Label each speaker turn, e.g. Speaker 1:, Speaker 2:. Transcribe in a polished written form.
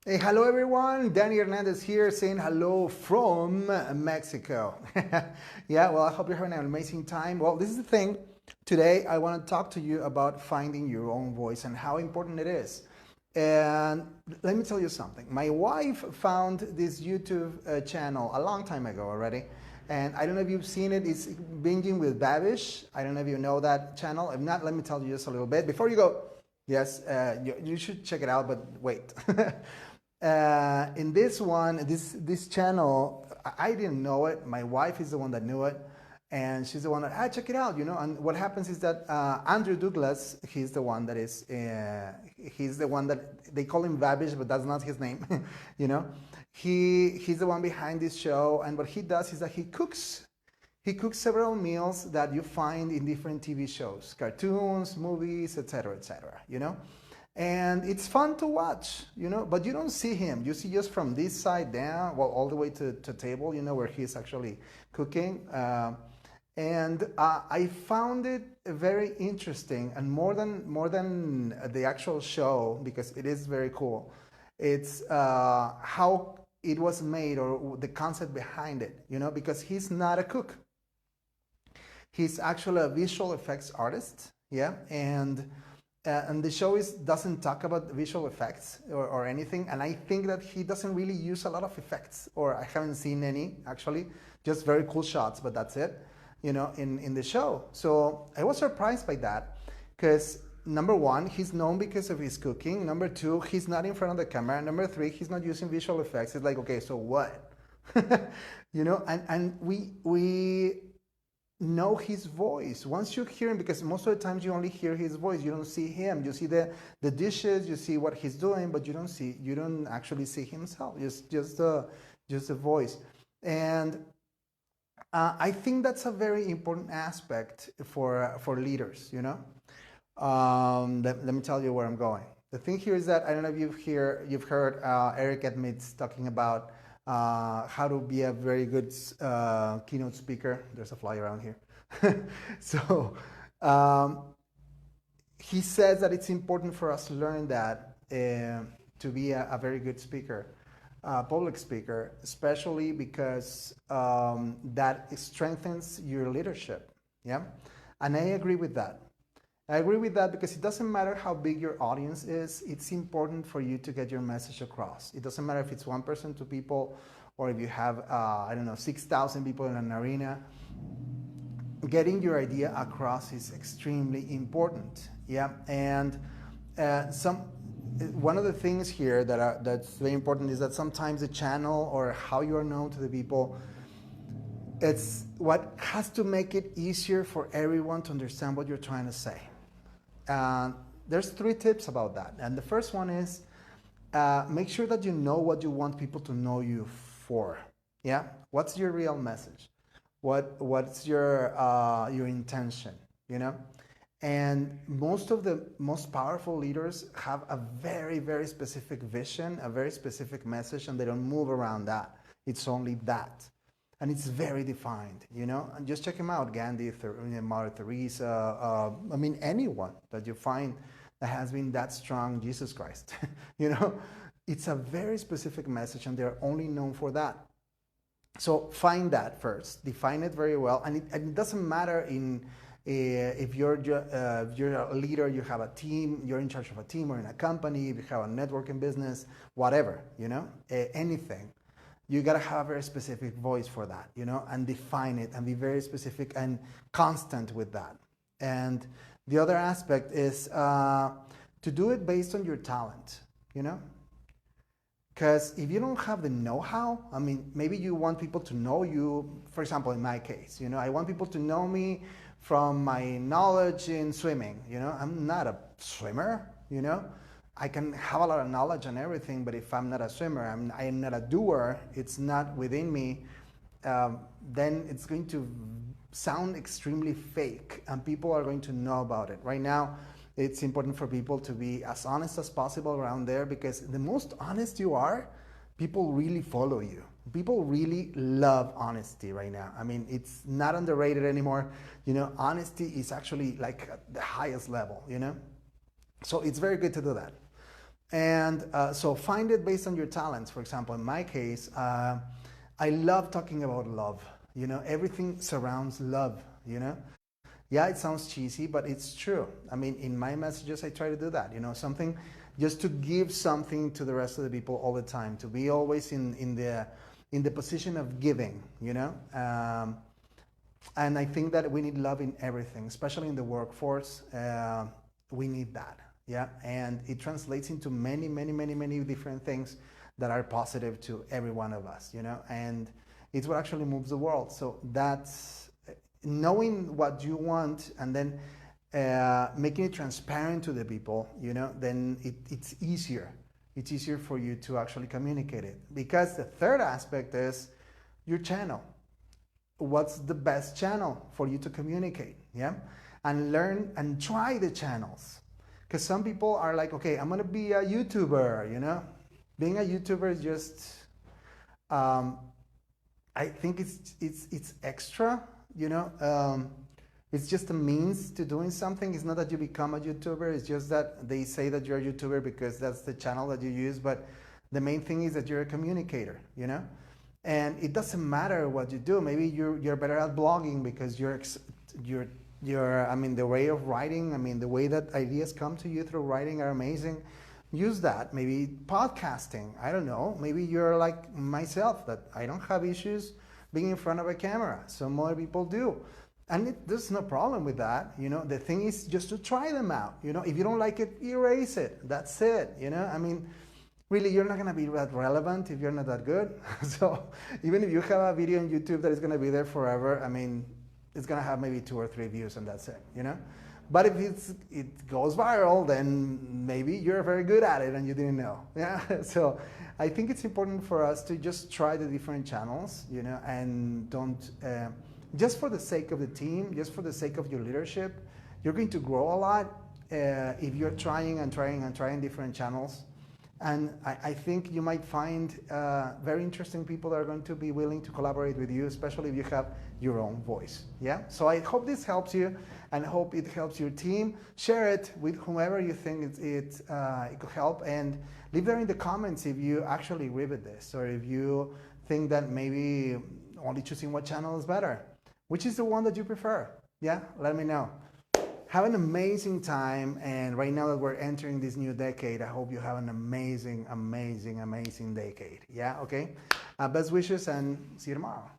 Speaker 1: Hey, hello everyone. Danny Hernandez here saying hello from Mexico. Yeah, well, I hope you're having an amazing time. Well, this is the thing. Today, I want to talk to you about finding your own voice and how important it is. And let me tell you something. My wife found this YouTube channel a long time ago already. And I don't know if you've seen it. It's Binging with Babish. I don't know if you know that channel. If not, let me tell you just a little bit. Before you go, yes, you should check it out, but wait. In this one, this channel, I didn't know it. My wife is the one that knew it, and she's the one that check it out, you know. And what happens is that Andrew Douglas, he's the one that they call him Babish, but that's not his name, you know. He's the one behind this show, and what he does is that he cooks. He cooks several meals that you find in different TV shows, cartoons, movies, etc., you know. And it's fun to watch, you know, but you don't see him. You see just from this side down, well, all the way to table, you know, where he's actually cooking. I found it very interesting, and more than the actual show, because it is very cool. It's how it was made, or the concept behind it, you know, because he's not a cook. He's actually a visual effects artist, yeah, and the show doesn't talk about visual effects or anything, and I think that he doesn't really use a lot of effects, or I haven't seen any actually, just very cool shots, but that's it, you know, in the show. So I was surprised by that, because number one, he's known because of his cooking. Number two, he's not in front of the camera. Number three, he's not using visual effects. It's like, okay, so what? You know, and we know his voice once you hear him, because most of the times you only hear his voice, you don't see him. You see the dishes, you see what he's doing, but you don't actually see himself, just the voice. And I think that's a very important aspect for leaders, you know. Let me tell you where I'm going. The thing here is that I don't know if you've heard Eric Edmits talking about how to be a very good keynote speaker. There's a fly around here. So he says that it's important for us to learn that to be a very good speaker, public speaker, especially because that strengthens your leadership. Yeah, and I agree with that. I agree with that because it doesn't matter how big your audience is. It's important for you to get your message across. It doesn't matter if it's one person, two people, or if you have, I don't know, 6,000 people in an arena. Getting your idea across is extremely important. Yeah, and one of the things here that's very important is that sometimes the channel or how you are known to the people, it's what has to make it easier for everyone to understand what you're trying to say. There's 3 tips about that. And the first one is make sure that you know what you want people to know you for. Yeah? What's your real message? What's your intention? You know? And most of the most powerful leaders have a very, very specific vision, a very specific message, and they don't move around that. It's only that. And it's very defined, you know. And just check him out, Gandhi, Mother Teresa. I mean, anyone that you find that has been that strong, Jesus Christ. You know, it's a very specific message, and they're only known for that. So find that first, define it very well, and it doesn't matter if you're a leader, you have a team, you're in charge of a team, or in a company, if you have a networking business, whatever, you know, anything. You gotta have a very specific voice for that, you know, and define it and be very specific and constant with that. And the other aspect is to do it based on your talent, you know, because if you don't have the know-how, I mean, maybe you want people to know you. For example, in my case, you know, I want people to know me from my knowledge in swimming. You know, I'm not a swimmer, you know. I can have a lot of knowledge and everything, but if I'm not a swimmer, I'm not a doer, it's not within me, then it's going to sound extremely fake, and people are going to know about it. Right now, it's important for people to be as honest as possible around there, because the most honest you are, people really follow you. People really love honesty right now. I mean, it's not underrated anymore. You know, honesty is actually like the highest level, you know? So it's very good to do that. And so find it based on your talents. For example, in my case, I love talking about love. You know, everything surrounds love, you know. Yeah, it sounds cheesy, but it's true. I mean, in my messages, I try to do that, you know, something just to give something to the rest of the people all the time, to be always in the position of giving, you know. And I think that we need love in everything, especially in the workforce. We need that, yeah. And it translates into many, many, many, many different things that are positive to every one of us, you know. And it's what actually moves the world. So that's knowing what you want and then making it transparent to the people, you know. Then it's easier. It's easier for you to actually communicate it, because the third aspect is your channel. What's the best channel for you to communicate, yeah, and learn and try the channels, because some people are like, okay, I'm gonna be a YouTuber, you know. Being a YouTuber is just I think it's extra, you know. It's just a means to doing something. It's not that you become a YouTuber. It's just that they say that you're a YouTuber because that's the channel that you use. But the main thing is that you're a communicator, you know. And it doesn't matter what you do. Maybe you're better at blogging because you're I mean, the way of writing, I mean, the way that ideas come to you through writing are amazing. Use that. Maybe podcasting, I don't know. Maybe you're like myself, that I don't have issues being in front of a camera. Some other people do. And there's no problem with that. You know, the thing is just to try them out. You know, if you don't like it, erase it. That's it. You know, I mean, really, you're not going to be that relevant if you're not that good. So even if you have a video on YouTube that is going to be there forever, I mean, it's going to have maybe 2 or 3 views and that's it, you know. But if it goes viral, then maybe you're very good at it and you didn't know. Yeah. So I think it's important for us to just try the different channels, you know, and don't, just for the sake of the team, just for the sake of your leadership, you're going to grow a lot if you're trying and trying and trying different channels. And I think you might find very interesting people that are going to be willing to collaborate with you, especially if you have your own voice. Yeah. So I hope this helps you, and I hope it helps your team. Share it with whomever you think it could help, and leave there in the comments if you actually agree with this, or if you think that maybe only choosing one channel is better. Which is the one that you prefer? Yeah. Let me know. Have an amazing time, and right now that we're entering this new decade, I hope you have an amazing, amazing, amazing decade. Yeah, okay? Best wishes, and see you tomorrow.